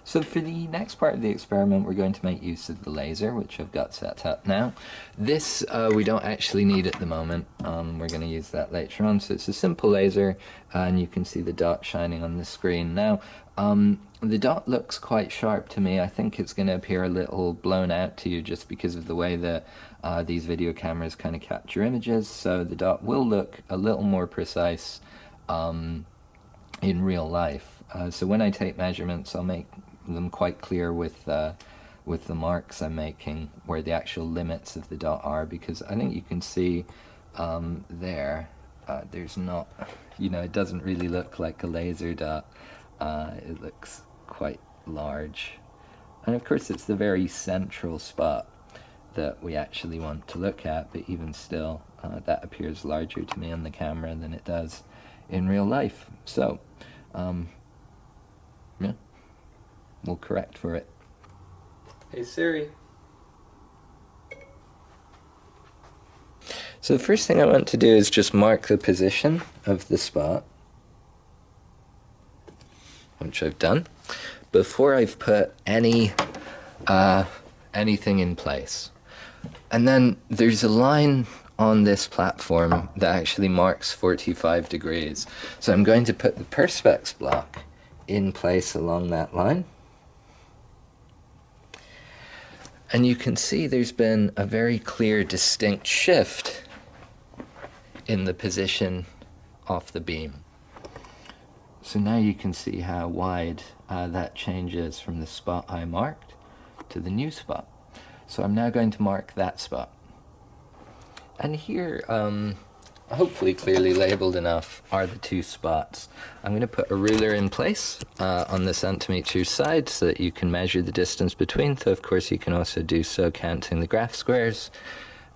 So for the next part of the experiment, we're going to make use of the laser, which I've got set up now. This we don't actually need at the moment. We're going to use that later on. So it's a simple laser, and you can see the dot shining on the screen. Now, the dot looks quite sharp to me. I think it's going to appear a little blown out to you just because of the way that these video cameras kind of capture images. So the dot will look a little more precise in real life. So when I take measurements, I'll make them quite clear with the marks I'm making where the actual limits of the dot are, because I think you can see there's not, it doesn't really look like a laser dot. It looks quite large, and of course it's the very central spot that we actually want to look at, but even still that appears larger to me on the camera than it does in real life. So yeah, we'll correct for it. Hey Siri. So the first thing I want to do is just mark the position of the spot, which I've done, before I've put anything in place. And then there's a line on this platform that actually marks 45 degrees. So I'm going to put the Perspex block in place along that line. And you can see there's been a very clear, distinct shift in the position of the beam. So now you can see how wide that changes from the spot I marked to the new spot. So I'm now going to mark that spot. And here, hopefully clearly labeled enough, are the two spots. I'm going to put a ruler in place on the centimeter side so that you can measure the distance between, though of course you can also do so counting the graph squares.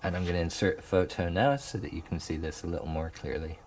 And I'm going to insert a photo now so that you can see this a little more clearly.